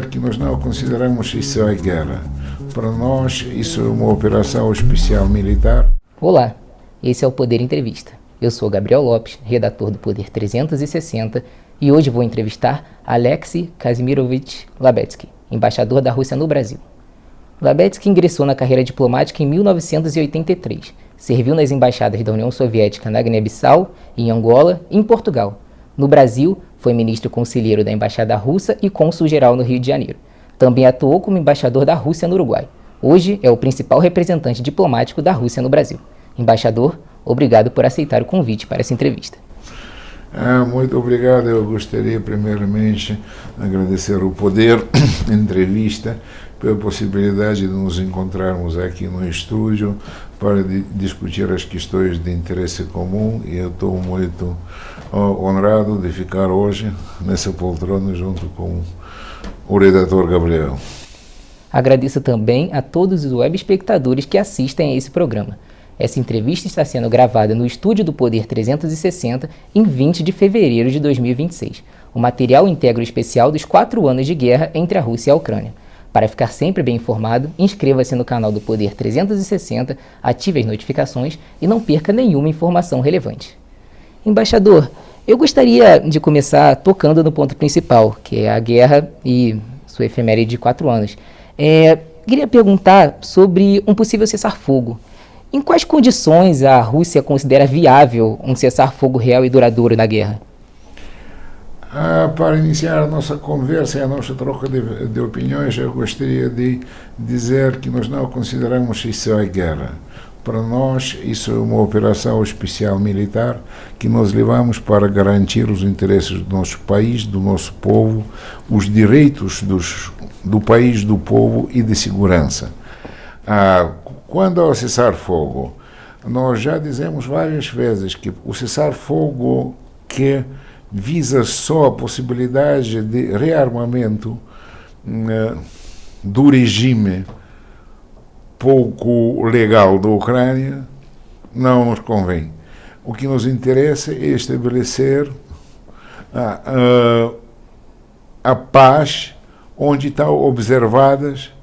Que nós não consideramos isso a guerra. Para nós, isso é uma operação especial militar. Olá, esse é o Poder Entrevista. Eu sou Gabriel Lopes, redator do Poder 360, e hoje vou entrevistar Alexei Kazimirovich Labetsky, embaixador da Rússia no Brasil. Labetsky ingressou na carreira diplomática em 1983. Serviu nas embaixadas da União Soviética na Guiné-Bissau, em Angola e em Portugal. No Brasil, foi ministro conselheiro da Embaixada Russa e cônsul-geral no Rio de Janeiro. Também atuou como embaixador da Rússia no Uruguai. Hoje é o principal representante diplomático da Rússia no Brasil. Embaixador, obrigado por aceitar o convite para essa entrevista. Muito obrigado. Eu gostaria primeiramente de agradecer o Poder Entrevista pela possibilidade de nos encontrarmos aqui no estúdio para discutir as questões de interesse comum, e eu estou muito honrado de ficar hoje nessa poltrona junto com o redator Gabriel. Agradeço também a todos os web espectadores que assistem a esse programa. Essa entrevista está sendo gravada no estúdio do Poder 360 em 20 de fevereiro de 2026. O material integra o especial dos 4 anos de guerra entre a Rússia e a Ucrânia. Para ficar sempre bem informado, inscreva-se no canal do Poder 360, ative as notificações e não perca nenhuma informação relevante. Embaixador, eu gostaria de começar tocando no ponto principal, que é a guerra e sua efeméride de 4 anos. Queria perguntar sobre um possível cessar-fogo. Em quais condições a Rússia considera viável um cessar-fogo real e duradouro na guerra? Para iniciar a nossa conversa e a nossa troca de opiniões, eu gostaria de dizer que nós não consideramos isso a guerra. Para nós, isso é uma operação especial militar que nós levamos para garantir os interesses do nosso país, do nosso povo, os direitos do país, do povo e de segurança. Quando ao cessar-fogo, nós já dizemos várias vezes que o cessar-fogo que visa só a possibilidade de rearmamento do regime pouco legal da Ucrânia não nos convém. O que nos interessa é estabelecer a paz onde estão observadas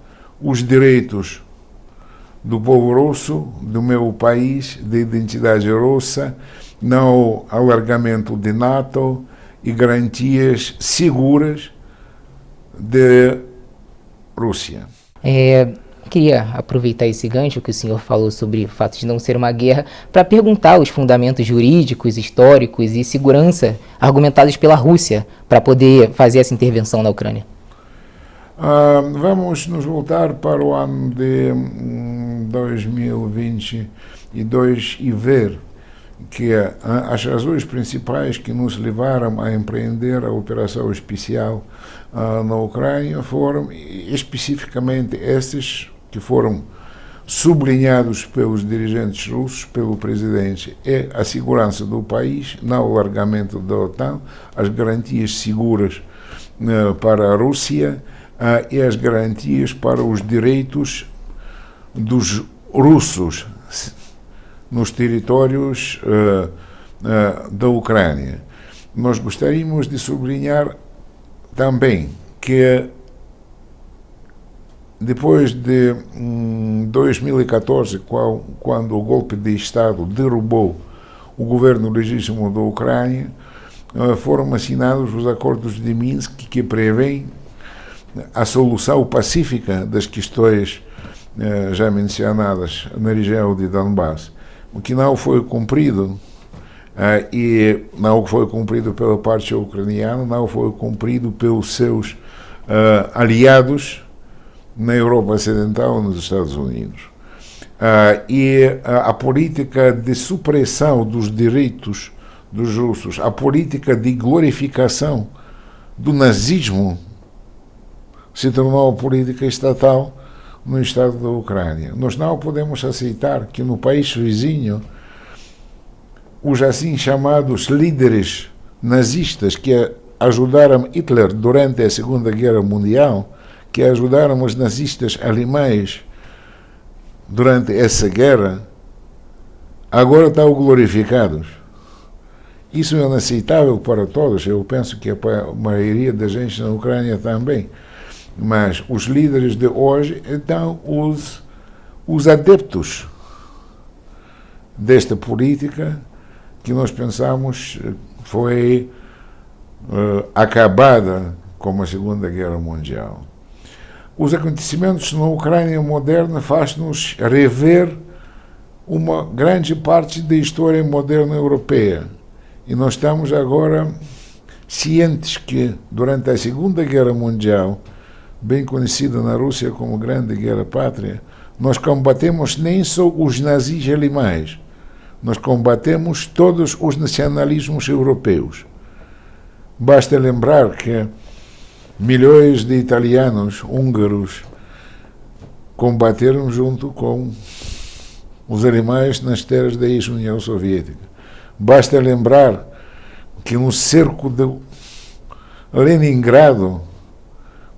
os direitos do povo russo, do meu país, de identidade russa, não alargamento de NATO e garantias seguras de Rússia. Queria aproveitar esse gancho que o senhor falou sobre o fato de não ser uma guerra para perguntar os fundamentos jurídicos, históricos e segurança argumentados pela Rússia para poder fazer essa intervenção na Ucrânia. Vamos nos voltar para o ano de 2022 e ver que as razões principais que nos levaram a empreender a operação especial na Ucrânia foram especificamente estes que foram sublinhados pelos dirigentes russos, pelo presidente: é a segurança do país, não o alargamento da OTAN, as garantias seguras para a Rússia e as garantias para os direitos dos russos nos territórios da Ucrânia. Nós gostaríamos de sublinhar também que depois de 2014, quando o golpe de Estado derrubou o governo legítimo da Ucrânia, foram assinados os acordos de Minsk que prevêem a solução pacífica das questões já mencionadas na região de Donbass. O que não foi cumprido, e não foi cumprido pela parte ucraniana, não foi cumprido pelos seus aliados na Europa Ocidental e nos Estados Unidos. E a política de supressão dos direitos dos russos, a política de glorificação do nazismo, se tornou a política estatal no estado da Ucrânia. Nós não podemos aceitar que no país vizinho os assim chamados líderes nazistas que ajudaram Hitler durante a Segunda Guerra Mundial, que ajudaram os nazistas alemães durante essa guerra, agora estão glorificados. Isso é inaceitável para todos. Eu penso que a maioria da gente na Ucrânia também. Mas os líderes de hoje, então, os adeptos desta política que nós pensamos foi acabada com a Segunda Guerra Mundial. Os acontecimentos na Ucrânia moderna fazem-nos rever uma grande parte da história moderna europeia. E nós estamos agora cientes que, durante a Segunda Guerra Mundial, bem conhecida na Rússia como Grande Guerra Pátria, nós combatemos nem só os nazis alemães, nós combatemos todos os nacionalismos europeus. Basta lembrar que milhões de italianos, húngaros, combateram junto com os alemães nas terras da ex-União Soviética. Basta lembrar que no cerco de Leningrado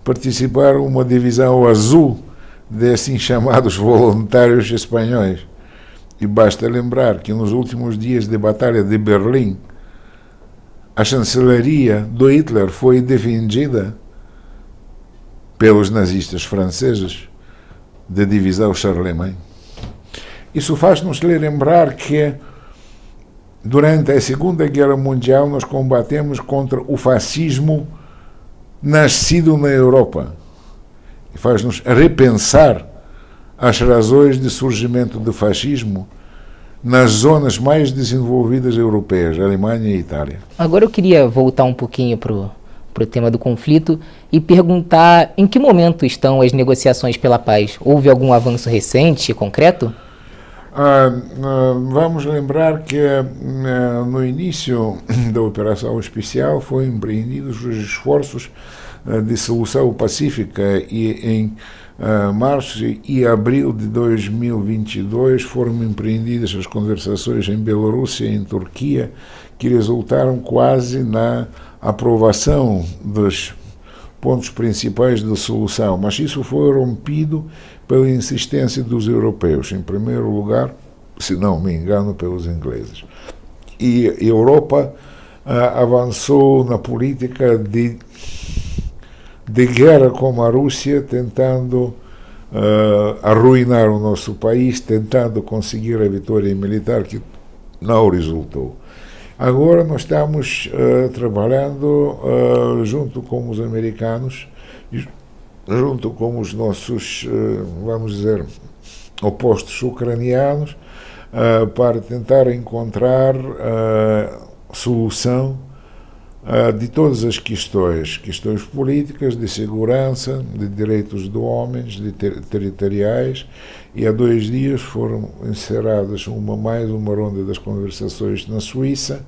participaram uma divisão azul de assim chamados voluntários espanhóis. E basta lembrar que nos últimos dias de Batalha de Berlim, a chancelaria do Hitler foi defendida pelos nazistas franceses da divisão Charlemagne. Isso faz-nos lembrar que durante a Segunda Guerra Mundial nós combatemos contra o fascismo nascido na Europa. E faz-nos repensar as razões de surgimento do fascismo nas zonas mais desenvolvidas europeias, Alemanha e Itália. Agora eu queria voltar um pouquinho para o tema do conflito e perguntar em que momento estão as negociações pela paz? Houve algum avanço recente, concreto? Vamos lembrar que no início da operação especial foram empreendidos os esforços de solução pacífica e em março e abril de 2022 foram empreendidas as conversações em Bielorrússia e em Turquia, que resultaram quase na aprovação dos pontos principais da solução, mas isso foi rompido pela insistência dos europeus, em primeiro lugar, se não me engano, pelos ingleses. E a Europa avançou na política de guerra com a Rússia, tentando arruinar o nosso país, tentando conseguir a vitória militar que não resultou. Agora nós estamos trabalhando junto com os americanos, junto com os nossos, vamos dizer, opostos ucranianos, para tentar encontrar solução de todas as questões políticas, de segurança, de direitos do homem, de territoriais, e há 2 dias foram encerradas mais uma ronda das conversações na Suíça,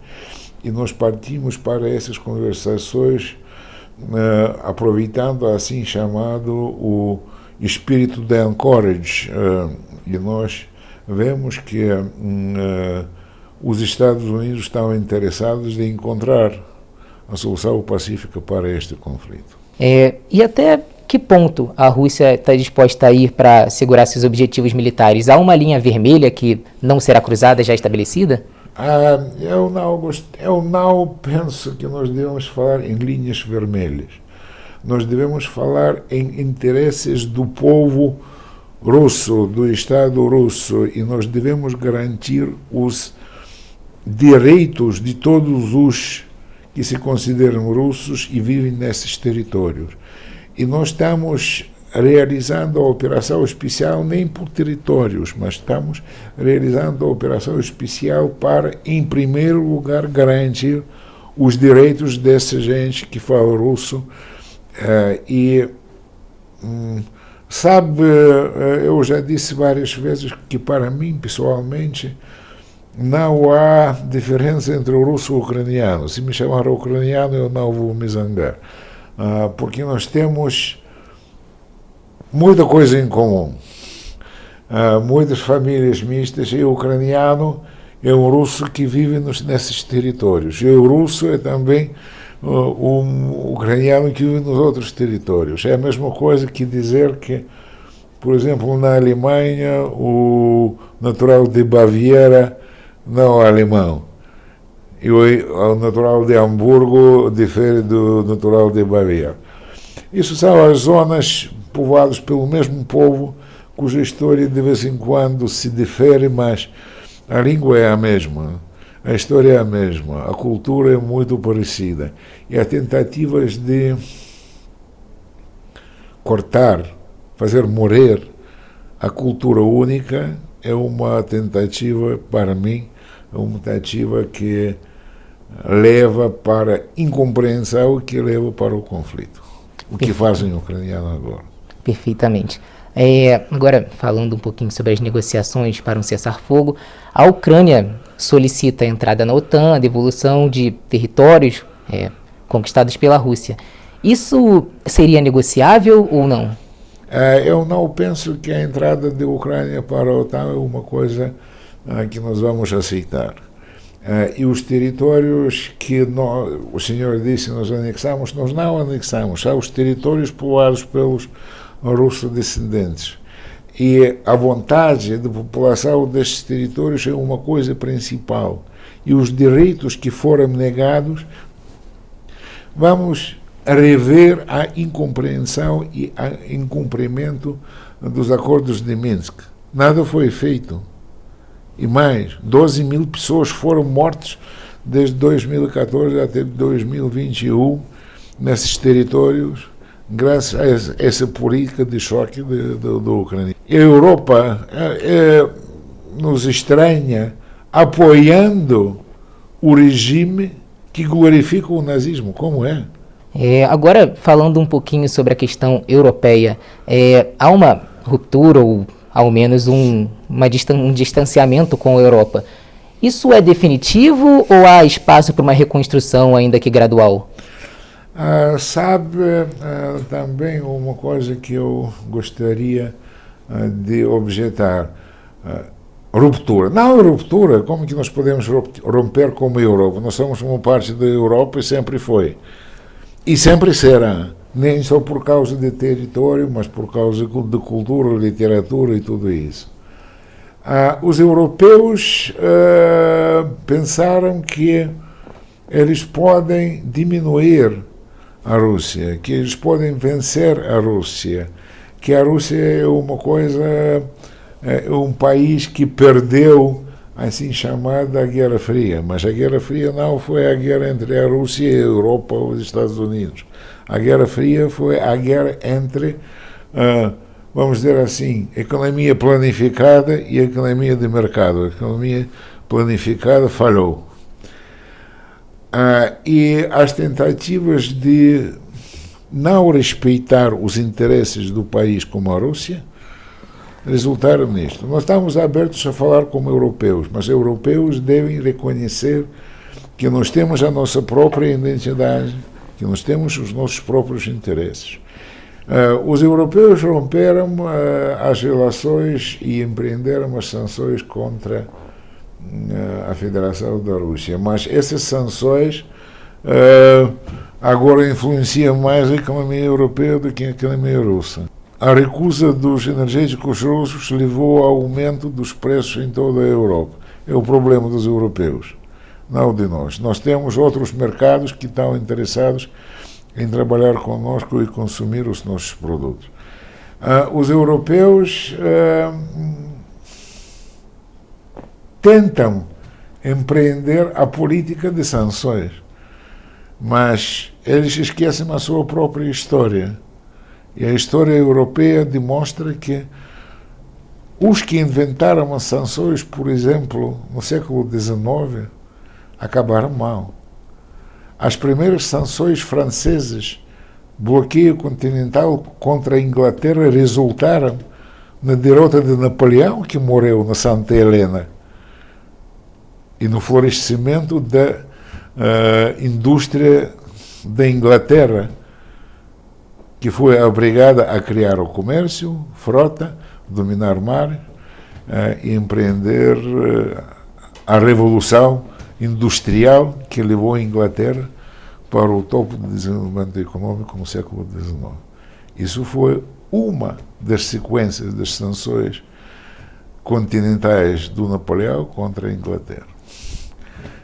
e nós partimos para essas conversações aproveitando assim chamado o espírito de Anchorage, e nós vemos que os Estados Unidos estão interessados em encontrar a solução pacífica para este conflito. E até que ponto a Rússia está disposta a ir para segurar seus objetivos militares? Há uma linha vermelha que não será cruzada, já estabelecida? Eu não penso que nós devemos falar em linhas vermelhas. Nós devemos falar em interesses do povo russo, do Estado russo, e nós devemos garantir os direitos de todos os que se consideram russos e vivem nesses territórios. E nós estamos realizando a operação especial nem por territórios, mas estamos realizando a operação especial para, em primeiro lugar, garantir os direitos dessa gente que fala russo. Eu já disse várias vezes que, para mim, pessoalmente, não há diferença entre o russo e o ucraniano. Se me chamar ucraniano, eu não vou me zangar, porque nós temos muita coisa em comum. Muitas famílias mistas, e o ucraniano é um russo que vive nesses territórios. E o russo é também um ucraniano que vive nos outros territórios. É a mesma coisa que dizer que, por exemplo, na Alemanha, o natural de Baviera não é alemão, e o natural de Hamburgo difere do natural de Baviera. Isso são as zonas povoadas pelo mesmo povo, cuja história de vez em quando se difere, mas a língua é a mesma, a história é a mesma, a cultura é muito parecida. E há tentativas de cortar, fazer morrer a cultura única é uma tentativa, para mim, é uma tentativa que leva para a incompreensão, que leva para o conflito. O que fazem os ucranianos agora. Perfeitamente. Agora, falando um pouquinho sobre as negociações para um cessar-fogo, a Ucrânia solicita a entrada na OTAN, a devolução de territórios conquistados pela Rússia. Isso seria negociável ou não? Eu não penso que a entrada da Ucrânia para a OTAN é uma coisa que nós vamos aceitar. E os territórios que o senhor disse nós anexamos, nós não anexamos, são os territórios povoados pelos russos descendentes. E a vontade da população destes territórios é uma coisa principal. E os direitos que foram negados, vamos rever a incompreensão e o incumprimento dos acordos de Minsk. Nada foi feito. E mais, 12 mil pessoas foram mortas desde 2014 até 2021 nesses territórios, graças a essa política de choque da Ucrânia. A Europa nos estranha apoiando o regime que glorifica o nazismo, como é? Agora, falando um pouquinho sobre a questão europeia, há uma ruptura ou ao menos um distanciamento com a Europa. Isso é definitivo ou há espaço para uma reconstrução ainda que gradual? Também uma coisa que eu gostaria de objetar. Ruptura. Não ruptura, como que nós podemos romper como Europa? Nós somos uma parte da Europa e sempre foi. E sempre será. Nem só por causa de território, mas por causa de cultura, literatura e tudo isso. Os europeus pensaram que eles podem diminuir a Rússia, que eles podem vencer a Rússia, que a Rússia é uma coisa, é um país que perdeu assim chamada Guerra Fria, mas a Guerra Fria não foi a guerra entre a Rússia e a Europa ou os Estados Unidos. A Guerra Fria foi a guerra entre, vamos dizer assim, economia planificada e economia de mercado. A economia planificada falhou. E as tentativas de não respeitar os interesses do país como a Rússia resultaram nisto. Nós estamos abertos a falar como europeus, mas europeus devem reconhecer que nós temos a nossa própria identidade, que nós temos os nossos próprios interesses. Os europeus romperam as relações e empreenderam as sanções contra a Federação da Rússia, mas essas sanções agora influenciam mais a economia europeia do que a economia russa. A recusa dos energéticos russos levou ao aumento dos preços em toda a Europa. É o problema dos europeus, não de nós. Nós temos outros mercados que estão interessados em trabalhar conosco e consumir os nossos produtos. Os europeus tentam empreender a política de sanções, mas eles esquecem a sua própria história. E a história europeia demonstra que os que inventaram as sanções, por exemplo, no século XIX, acabaram mal. As primeiras sanções francesas, bloqueio continental contra a Inglaterra, resultaram na derrota de Napoleão, que morreu na Santa Helena, e no florescimento da indústria da Inglaterra, que foi obrigada a criar o comércio, frota, dominar o mar e empreender a revolução industrial que levou a Inglaterra para o topo do desenvolvimento econômico no século XIX. Isso foi uma das sequências das sanções continentais do Napoleão contra a Inglaterra.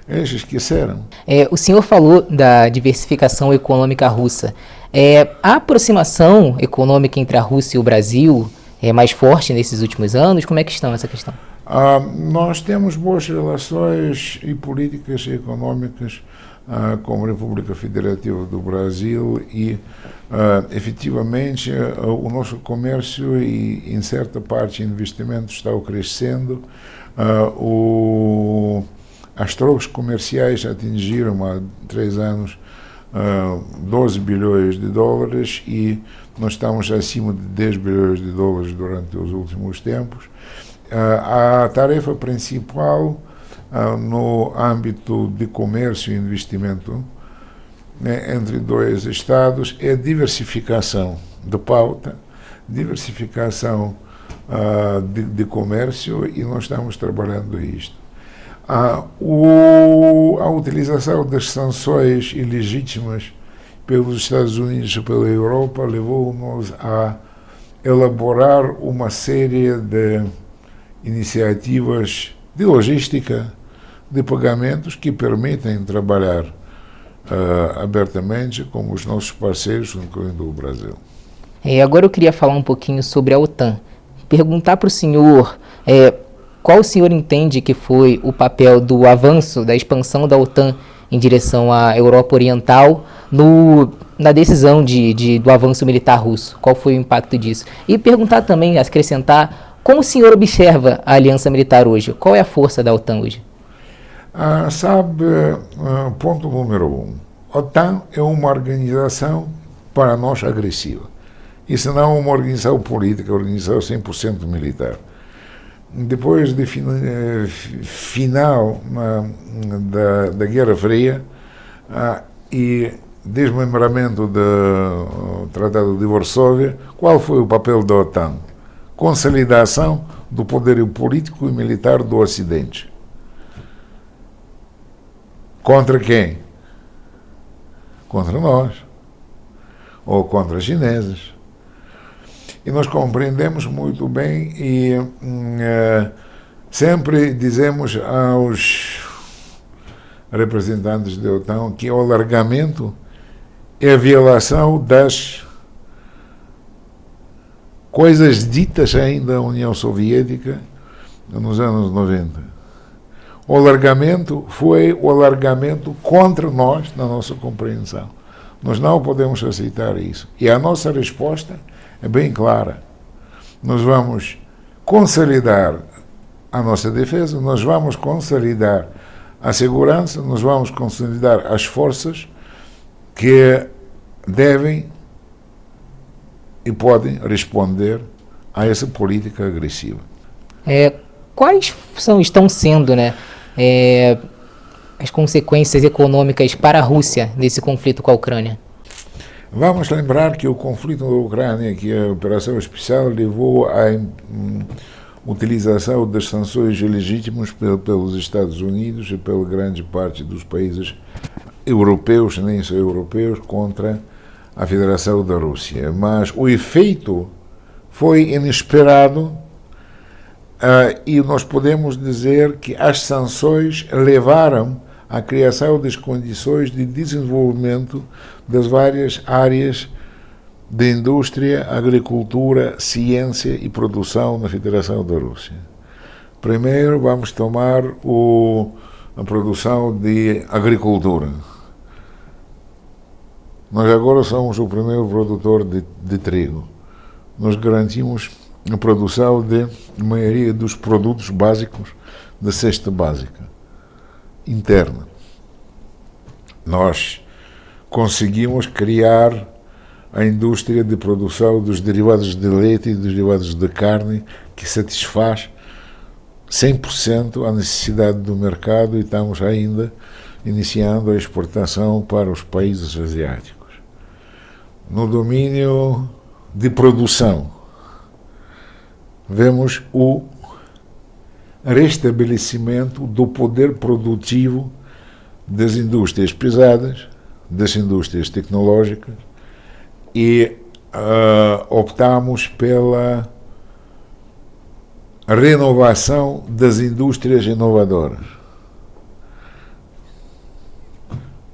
Eles esqueceram. O senhor falou da diversificação econômica russa. A aproximação econômica entre a Rússia e o Brasil é mais forte nesses últimos anos? Como é que estão essa questão? Nós temos boas relações e políticas econômicas com a República Federativa do Brasil e, efetivamente, o nosso comércio e, em certa parte, investimento está crescendo. As trocas comerciais atingiram há 3 anos 12 bilhões de dólares e nós estamos acima de 10 bilhões de dólares durante os últimos tempos. A tarefa principal no âmbito de comércio e investimento, né, entre dois Estados é diversificação de pauta, diversificação de comércio, e nós estamos trabalhando isto. A utilização das sanções ilegítimas pelos Estados Unidos e pela Europa levou-nos a elaborar uma série de iniciativas de logística, de pagamentos que permitem trabalhar abertamente com os nossos parceiros, incluindo o Brasil. Agora eu queria falar um pouquinho sobre a OTAN. Perguntar para o senhor qual o senhor entende que foi o papel do avanço, da expansão da OTAN em direção à Europa Oriental na decisão do avanço militar russo. Qual foi o impacto disso? E perguntar também, acrescentar, como o senhor observa a aliança militar hoje? Qual é a força da OTAN hoje? Ponto número 1. A OTAN é uma organização, para nós, agressiva. Isso não é uma organização política, é uma organização 100% militar. Depois do final da Guerra Fria e desmembramento do Tratado de Varsóvia, qual foi o papel da OTAN? Consolidação do poder político e militar do Ocidente. Contra quem? Contra nós. Ou contra os chineses. E nós compreendemos muito bem e sempre dizemos aos representantes da OTAN que o alargamento é a violação das coisas ditas ainda da União Soviética nos anos 90. O alargamento foi o alargamento contra nós, na nossa compreensão. Nós não podemos aceitar isso. E a nossa resposta é bem clara. Nós vamos consolidar a nossa defesa, nós vamos consolidar a segurança, nós vamos consolidar as forças que devem e podem responder a essa política agressiva. Quais estão sendo, as consequências econômicas para a Rússia nesse conflito com a Ucrânia? Vamos lembrar que o conflito da Ucrânia, que a operação especial levou à utilização das sanções ilegítimas pelos Estados Unidos e pela grande parte dos países europeus, nem só europeus, contra a Federação da Rússia. Mas o efeito foi inesperado e nós podemos dizer que as sanções levaram à criação das condições de desenvolvimento das várias áreas de indústria, agricultura, ciência e produção na Federação da Rússia. Primeiro vamos tomar a produção de agricultura. Nós agora somos o primeiro produtor de trigo. Nós garantimos a produção de maioria dos produtos básicos da cesta básica interna. Nós conseguimos criar a indústria de produção dos derivados de leite e dos derivados de carne que satisfaz 100% a necessidade do mercado e estamos ainda iniciando a exportação para os países asiáticos. No domínio de produção, vemos o restabelecimento do poder produtivo das indústrias pesadas, das indústrias tecnológicas e optamos pela renovação das indústrias inovadoras.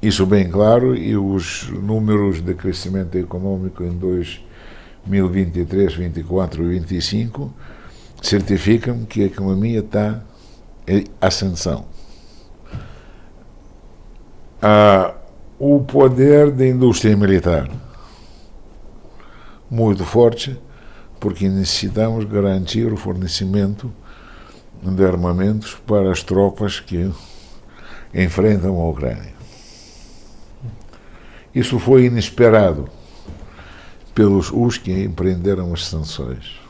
isso bem claro, e os números de crescimento econômico em 2023, 24 e 25 certificam que a economia está em ascensão. O poder da indústria militar muito forte, porque necessitamos garantir o fornecimento de armamentos para as tropas que enfrentam a Ucrânia. Isso foi inesperado pelos que empreenderam as sanções.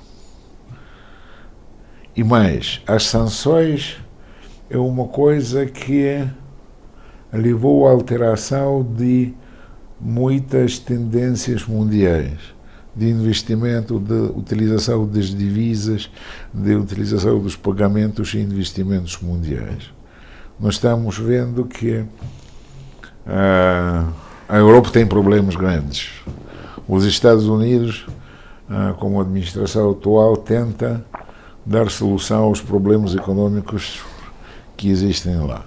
E mais, as sanções é uma coisa que levou à alteração de muitas tendências mundiais, de investimento, de utilização das divisas, de utilização dos pagamentos e investimentos mundiais. Nós estamos vendo que a Europa tem problemas grandes. Os Estados Unidos, como administração atual, tenta dar solução aos problemas econômicos que existem lá.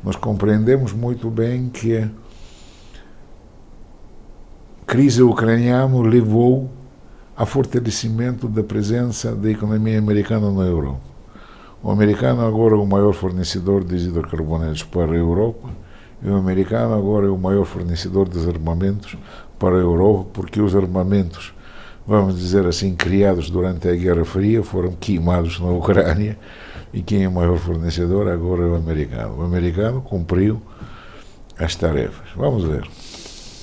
Nós compreendemos muito bem que a crise ucraniana levou a fortalecimento da presença da economia americana na Europa. O americano agora é o maior fornecedor de hidrocarbonetos para a Europa, e o americano agora é o maior fornecedor de armamentos para a Europa, porque os armamentos, vamos dizer assim, criados durante a Guerra Fria, foram queimados na Ucrânia, e quem é o maior fornecedor agora é o americano. O americano cumpriu as tarefas. Vamos ver.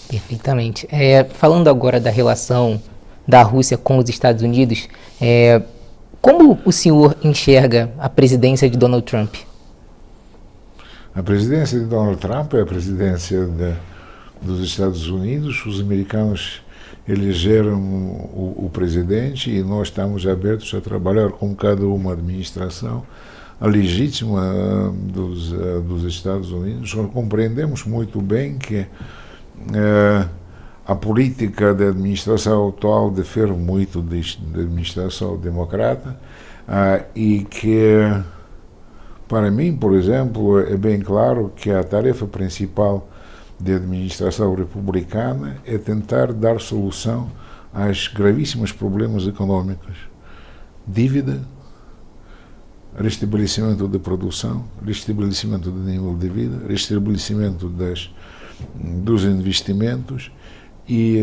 Perfeitamente. Falando agora da relação da Rússia com os Estados Unidos, como o senhor enxerga a presidência de Donald Trump? A presidência de Donald Trump é a presidência dos Estados Unidos. Os americanos elegeram o presidente e nós estamos abertos a trabalhar com cada uma administração, a legítima dos Estados Unidos. Nós compreendemos muito bem que a política da administração atual difere muito da administração democrata e que, para mim, por exemplo, é bem claro que a tarefa principal da administração republicana é tentar dar solução aos gravíssimos problemas econômicos: dívida, restabelecimento da produção, restabelecimento do nível de vida, restabelecimento dos investimentos, e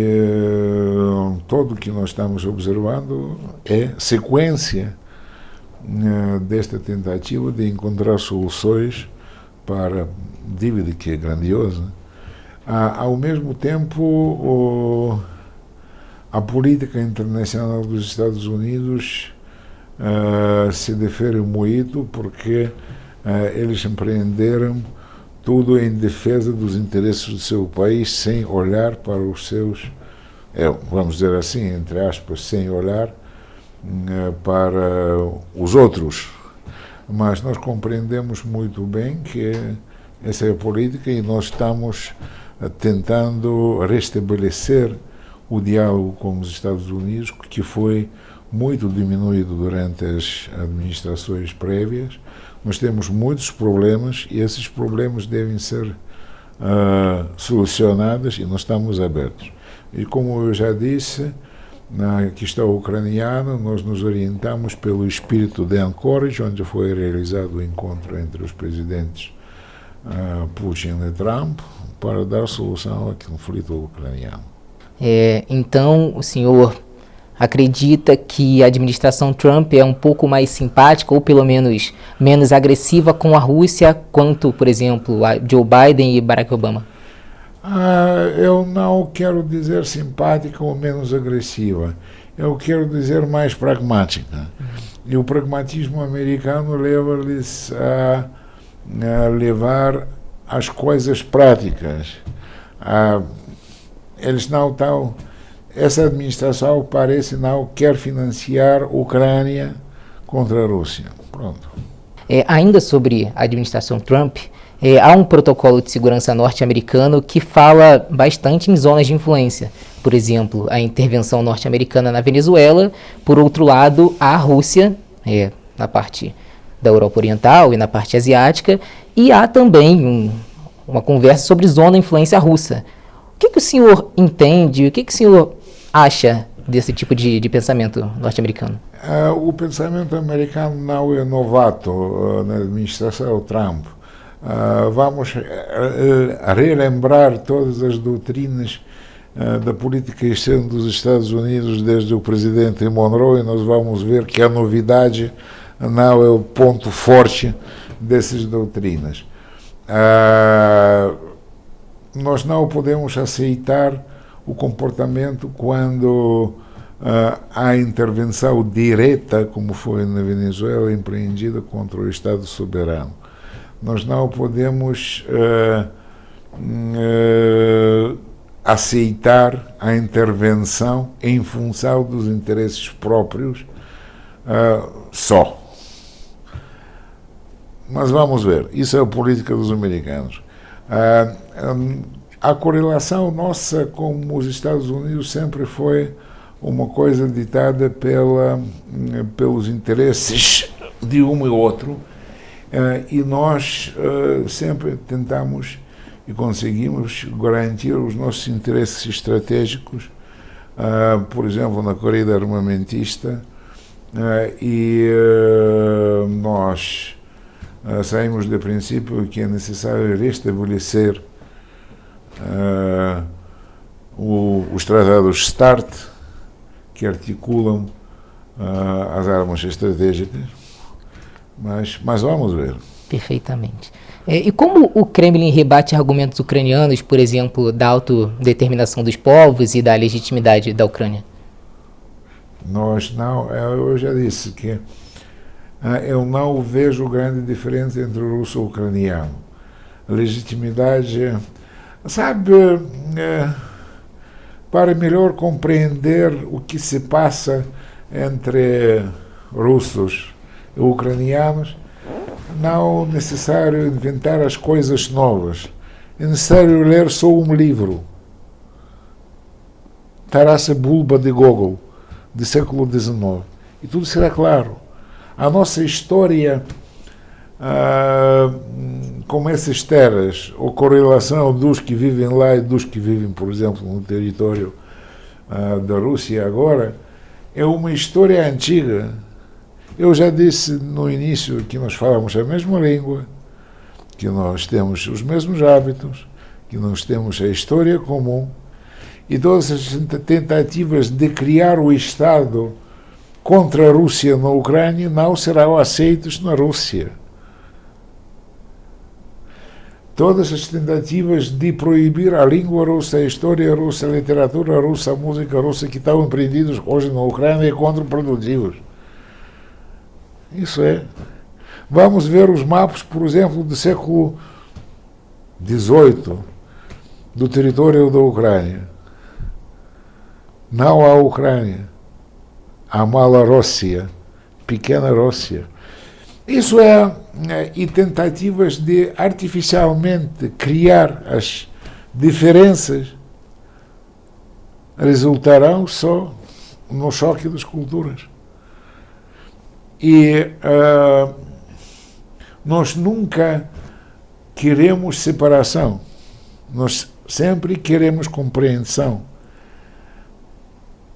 tudo o que nós estamos observando é sequência desta tentativa de encontrar soluções para dívida, que é grandiosa. Ao mesmo tempo, a política internacional dos Estados Unidos se difere muito, porque eles empreenderam tudo em defesa dos interesses do seu país, sem olhar para os seus, vamos dizer assim, entre aspas, sem olhar para os outros. Mas nós compreendemos muito bem que essa é a política e nós estamos tentando restabelecer o diálogo com os Estados Unidos, que foi muito diminuído durante as administrações prévias. Nós temos muitos problemas e esses problemas devem ser solucionados e nós estamos abertos. E como eu já disse, na questão ucraniana, nós nos orientamos pelo espírito de Anchorage, onde foi realizado o encontro entre os presidentes Putin e Trump, para dar solução ao conflito ucraniano. Então, o senhor acredita que a administração Trump é um pouco mais simpática, ou pelo menos menos agressiva com a Rússia, quanto, por exemplo, a Joe Biden e Barack Obama? Eu não quero dizer simpática ou menos agressiva. Eu quero dizer mais pragmática. E o pragmatismo americano leva-lhes a levar as coisas práticas. Eles não estão... Essa administração parece não quer financiar a Ucrânia contra a Rússia. Pronto. Ainda sobre a administração Trump, há um protocolo de segurança norte-americano que fala bastante em zonas de influência. Por exemplo, a intervenção norte-americana na Venezuela. Por outro lado, a Rússia, na parte da Europa Oriental e na parte asiática. E há também uma conversa sobre zona de influência russa. O que o senhor entende, o que o senhor acha desse tipo de pensamento norte-americano? O pensamento americano não é novato na administração Trump. Vamos relembrar todas as doutrinas da política externa dos Estados Unidos desde o presidente Monroe e nós vamos ver que a novidade não é o ponto forte dessas doutrinas. Nós não podemos aceitar o comportamento quando há intervenção direta, como foi na Venezuela, empreendida contra o Estado soberano. Nós não podemos aceitar a intervenção em função dos interesses próprios só. Mas vamos ver, isso é a política dos americanos. A correlação nossa com os Estados Unidos sempre foi uma coisa ditada pelos interesses de um e outro, e nós sempre tentamos e conseguimos garantir os nossos interesses estratégicos, por exemplo, na corrida armamentista, e nós saímos do princípio que é necessário restabelecer os tratados START, que articulam as armas estratégicas, mas vamos ver. Perfeitamente. E como o Kremlin rebate argumentos ucranianos, por exemplo, da autodeterminação dos povos e da legitimidade da Ucrânia? Eu já disse que eu não vejo grande diferença entre o russo e o ucraniano. A legitimidade, sabe, para melhor compreender o que se passa entre russos e ucranianos, não é necessário inventar as coisas novas. É necessário ler só um livro. Tarasa Bulba de Gogol, do século XIX. E tudo será claro. A nossa história, com essas terras, ou correlação dos que vivem lá e dos que vivem, por exemplo, no território da Rússia agora, é uma história antiga. Eu já disse no início que nós falamos a mesma língua, que nós temos os mesmos hábitos, que nós temos a história comum, e todas as tentativas de criar o Estado contra a Rússia na Ucrânia não serão aceitas na Rússia. Todas as tentativas de proibir a língua russa, a história russa, a literatura russa, a música russa que estão empreendidas hoje na Ucrânia é contraprodutivas. Isso é. Vamos ver os mapas, por exemplo, do século XVIII, do território da Ucrânia. Não há Ucrânia. Há Malorossia, pequena Rússia. Isso e tentativas de artificialmente criar as diferenças resultarão só no choque das culturas. E nós nunca queremos separação, nós sempre queremos compreensão.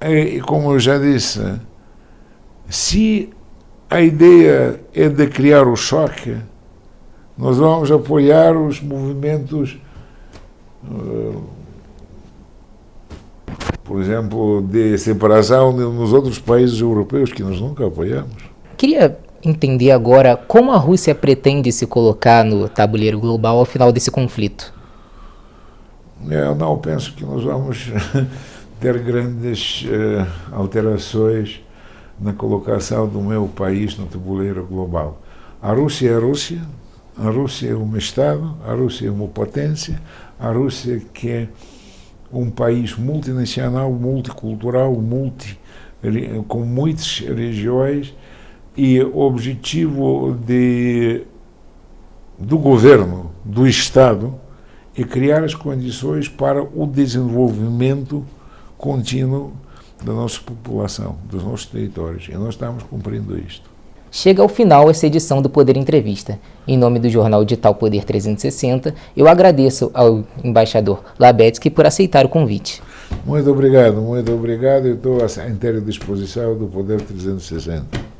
E como eu já disse, se a ideia é de criar o choque, nós vamos apoiar os movimentos, por exemplo, de separação nos outros países europeus que nós nunca apoiamos. Queria entender agora como a Rússia pretende se colocar no tabuleiro global ao final desse conflito. Eu não penso que nós vamos ter grandes alterações na colocação do meu país no tabuleiro global. A Rússia é a Rússia, a Rússia é um Estado, a Rússia é uma potência, a Rússia que é um país multinacional, multicultural, com muitas regiões, e o objetivo do governo, do Estado, é criar as condições para o desenvolvimento contínuo da nossa população, dos nossos territórios. E nós estamos cumprindo isto. Chega ao final essa edição do Poder Entrevista. Em nome do jornal digital Poder 360, eu agradeço ao embaixador Labetsky por aceitar o convite. Muito obrigado, eu estou à inteira disposição do Poder 360.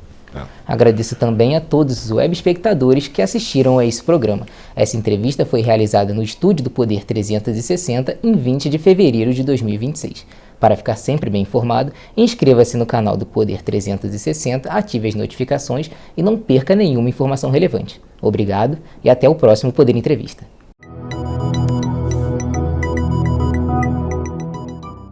Agradeço também a todos os web espectadores que assistiram a esse programa. Essa entrevista foi realizada no estúdio do Poder 360 em 20 de fevereiro de 2026. Para ficar sempre bem informado, inscreva-se no canal do Poder 360, ative as notificações e não perca nenhuma informação relevante. Obrigado e até o próximo Poder Entrevista.